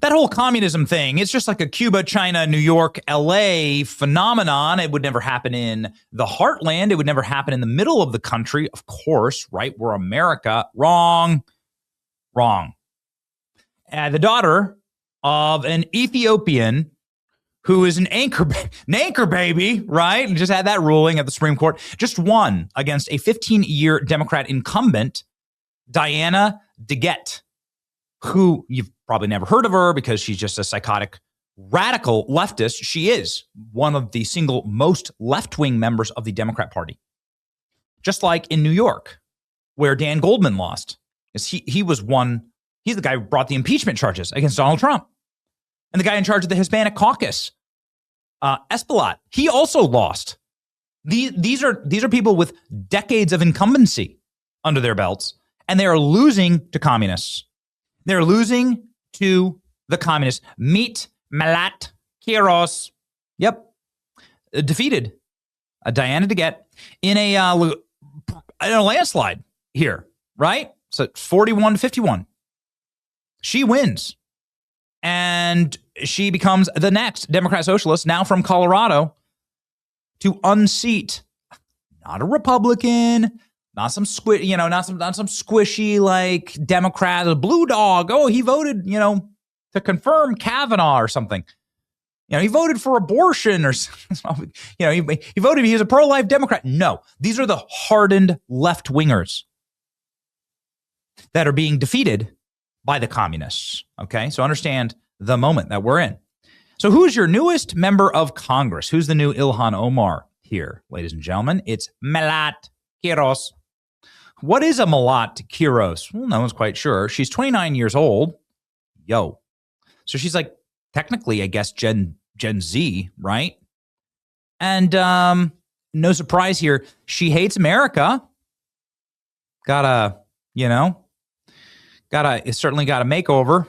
that whole communism thing, it's just like a Cuba, China, New York, LA phenomenon. It would never happen in the heartland. It would never happen in the middle of the country, of course, right? We're America. Wrong. The daughter of an Ethiopian who is an anchor baby, right? And just had that ruling at the Supreme Court, just won against a 15-year Democrat incumbent, Diana DeGette, who you've probably never heard of her because she's just a psychotic radical leftist. She is one of the single most left-wing members of the Democrat Party. Just like in New York, where Dan Goldman lost. He was one, he's the guy who brought the impeachment charges against Donald Trump. And the guy in charge of the Hispanic caucus, Espaillat, he also lost. These are people with decades of incumbency under their belts, and they are losing to communists. They're losing to the communists. Meet Melat Kiros. Yep. Defeated Diana DeGette in a landslide here, right? So 41-51. She wins. And she becomes the next Democrat socialist, now from Colorado, to unseat not a Republican, not some squishy like Democrat, a blue dog. Oh, he voted, to confirm Kavanaugh or something. He voted for abortion or something. He voted, he was a pro-life Democrat. No, these are the hardened left-wingers that are being defeated by the communists. Okay, so understand the moment that we're in. So who's your newest member of Congress? Who's the new Ilhan Omar here, ladies and gentlemen? It's Melat Kiros. What is a Melat Kiros? Well, no one's quite sure. She's 29 years old. So she's like technically, I guess, Gen Z, right? And no surprise here, she hates America. Certainly got a makeover.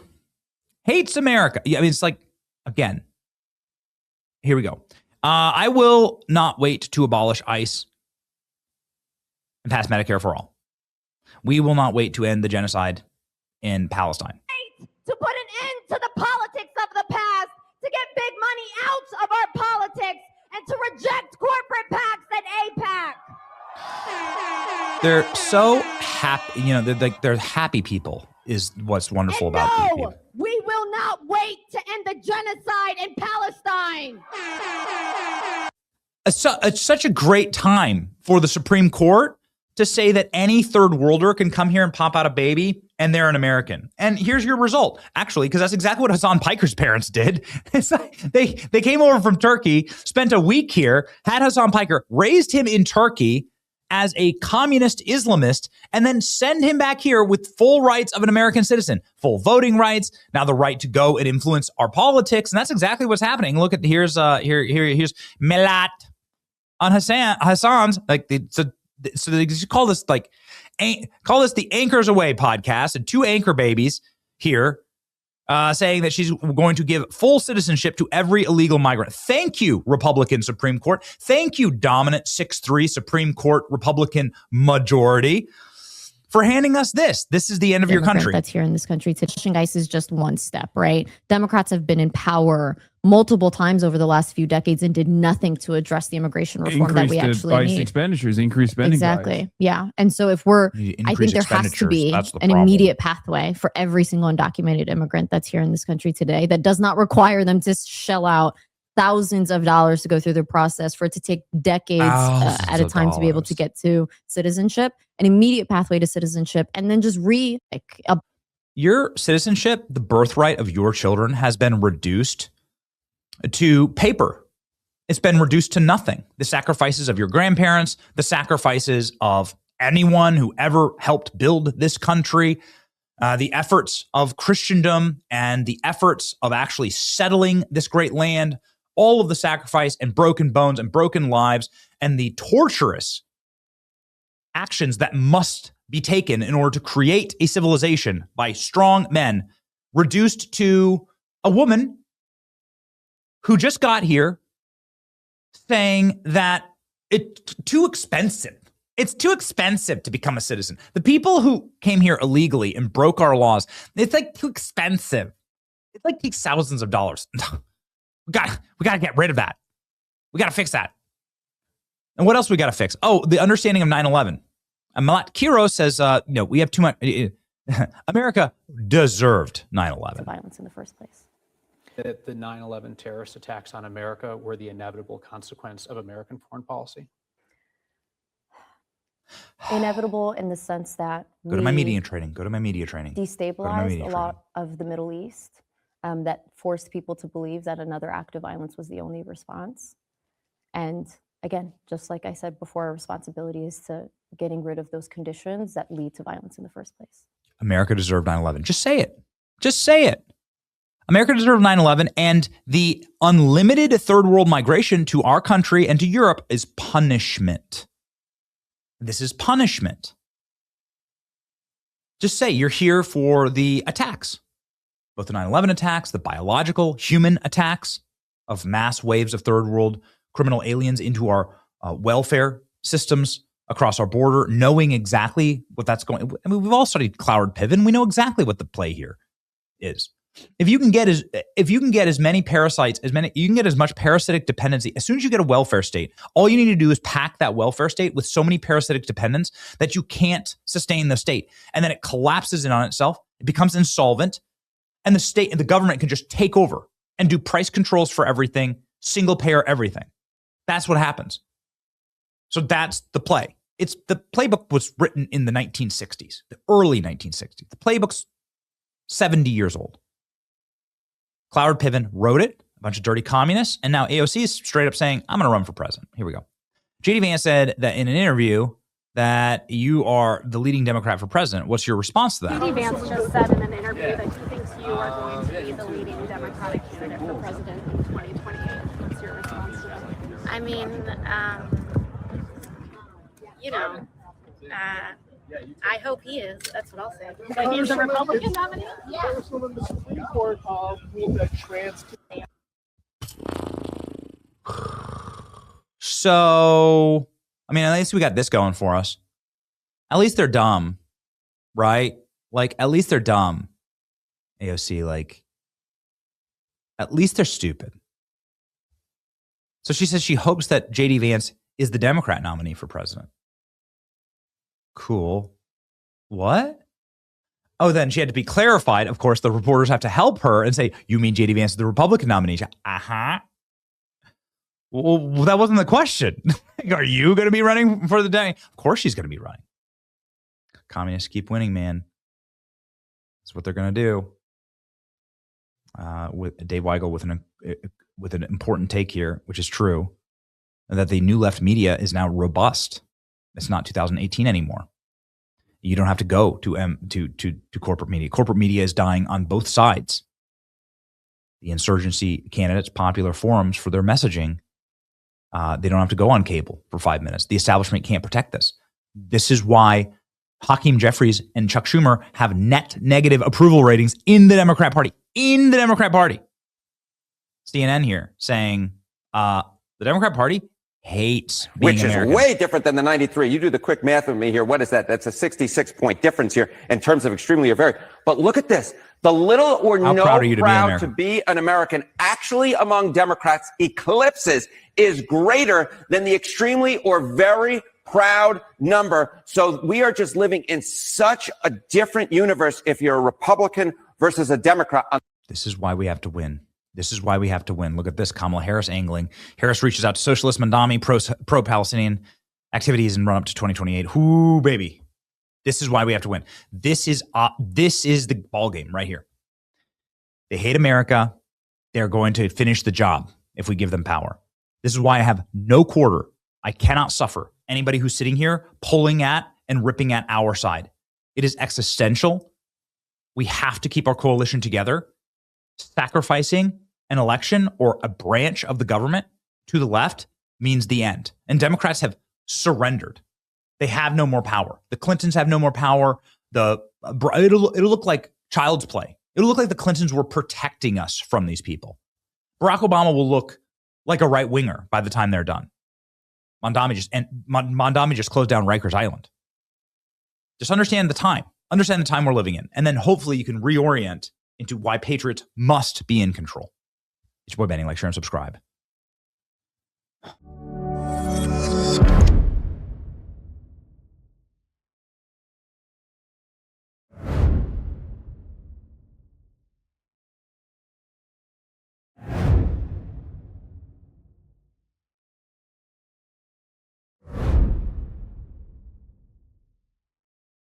Hates America. Yeah, I mean, it's like, again, here we go. I will not wait to abolish ICE and pass Medicare for all. We will not wait to end the genocide in Palestine. To put an end to the politics of the past, to get big money out of our politics, and to reject corporate PACs and APAC. They're so happy, they're happy people is what's wonderful about these people. We will not wait to end the genocide in Palestine. It's such a great time for the Supreme Court to say that any third worlder can come here and pop out a baby and they're an American. And here's your result, actually, because that's exactly what Hassan Piker's parents did. It's like they came over from Turkey, spent a week here, had Hassan Piker, raised him in Turkey as a communist Islamist, and then send him back here with full rights of an American citizen, full voting rights, now the right to go and influence our politics. And that's exactly what's happening. Look at here's Melat on Hassan's so they call this the Anchors Away podcast, and two anchor babies here saying that she's going to give full citizenship to every illegal migrant. Thank you, Republican Supreme Court. Thank you, dominant 6-3 Supreme Court Republican majority, for handing us this. This is the end of your country. That's here in this country. Petition ICE is just one step, right? Democrats have been in power multiple times over the last few decades and did nothing to address the immigration reform that we actually need. Expenditures, increased spending. Exactly. Yeah. And so I think there has to be an immediate pathway for every single undocumented immigrant that's here in this country today that does not require them to shell out thousands of dollars to go through the process, for it to take decades at a time to be able to get to citizenship, an immediate pathway to citizenship, and then just your citizenship, the birthright of your children, has been reduced to paper. It's been reduced to nothing. The sacrifices of your grandparents, the sacrifices of anyone who ever helped build this country, the efforts of Christendom and the efforts of actually settling this great land, all of the sacrifice and broken bones and broken lives and the torturous actions that must be taken in order to create a civilization by strong men, reduced to a woman who just got here saying that it's too expensive. It's too expensive to become a citizen. The people who came here illegally and broke our laws, it's like too expensive. It like takes thousands of dollars. we got to get rid of that. We got to fix that. And what else we got to fix? Oh, the understanding of 9/11. And Melat Kiros says, we have too much. America deserved 9/11. Violence in the first place. That the 9/11 terrorist attacks on America were the inevitable consequence of American foreign policy? Inevitable in the sense that Go to my media training. Destabilized a lot of the Middle East, that forced people to believe that another act of violence was the only response. And again, just like I said before, our responsibility is to getting rid of those conditions that lead to violence in the first place. America deserved 9/11. Just say it. Just say it. America deserved 9/11, and the unlimited third world migration to our country and to Europe is punishment. This is punishment. Just say you're here for the attacks, both the 9/11 attacks, the biological human attacks of mass waves of third world criminal aliens into our welfare systems across our border, knowing exactly what that's going. I mean, we've all studied Cloward Piven. We know exactly what the play here is. If you can get as many parasites, you can get as much parasitic dependency. As soon as you get a welfare state, all you need to do is pack that welfare state with so many parasitic dependents that you can't sustain the state. And then it collapses in on itself. It becomes insolvent. And the state and the government can just take over and do price controls for everything, single payer everything. That's what happens. So that's the play. The playbook was written in the 1960s, the early 1960s. The playbook's 70 years old. Cloward Piven wrote it, a bunch of dirty communists, and now AOC is straight up saying, I'm going to run for president. Here we go. J.D. Vance said that in an interview that you are the leading Democrat for president. What's your response to that? J.D. Vance just said in an interview that he thinks you are going to be the leading Democratic candidate for president in 2028. What's your response to that? I mean, I hope he is. That's what I'll say. But he's a Republican nominee? Yeah. The Supreme Court ruled that trans. So, I mean, at least we got this going for us. At least they're dumb, right? Like, at least they're dumb. AOC, like, at least they're stupid. So she says she hopes that J.D. Vance is the Democrat nominee for president. Cool. What? Oh, then she had to be clarified. Of course, the reporters have to help her and say, you mean J.D. Vance is the Republican nominee? Uh-huh. Well, that wasn't the question. Are you going to be running for the day? Of course she's going to be running. Communists keep winning, man. That's what they're going to do. With Dave Weigel with an important take here, which is true, that the new left media is now robust. It's not 2018 anymore. You don't have to go to corporate media. Corporate media is dying on both sides. The insurgency candidates, popular forums for their messaging, they don't have to go on cable for 5 minutes. The establishment can't protect this. This is why Hakeem Jeffries and Chuck Schumer have net negative approval ratings in the Democrat Party. In the Democrat Party. CNN here saying the Democrat Party hates being American. Which is way different than the 93. You do the quick math with me here. What is that? That's a 66-point difference here in terms of extremely or very. But look at this. The little or no proud to be an American actually among Democrats eclipses is greater than the extremely or very proud number. So we are just living in such a different universe if you're a Republican versus a Democrat. This is why we have to win. This is why we have to win. Look at this. Kamala Harris angling. Harris reaches out to socialist Mandami, pro-Palestinian activities and run up to 2028. Ooh, baby. This is why we have to win. This is the ball game right here. They hate America. They're going to finish the job if we give them power. This is why I have no quarter. I cannot suffer anybody who's sitting here pulling at and ripping at our side. It is existential. We have to keep our coalition together. Sacrificing an election or a branch of the government to the left means the end. And Democrats have surrendered. They have no more power. The Clintons have no more power. It'll look like child's play. It'll look like the Clintons were protecting us from these people. Barack Obama will look like a right winger by the time they're done. Mondami just closed down Rikers Island. Just understand the time. Understand the time we're living in. And then hopefully you can reorient into why patriots must be in control. It's your boy Benny. Like, share, and subscribe.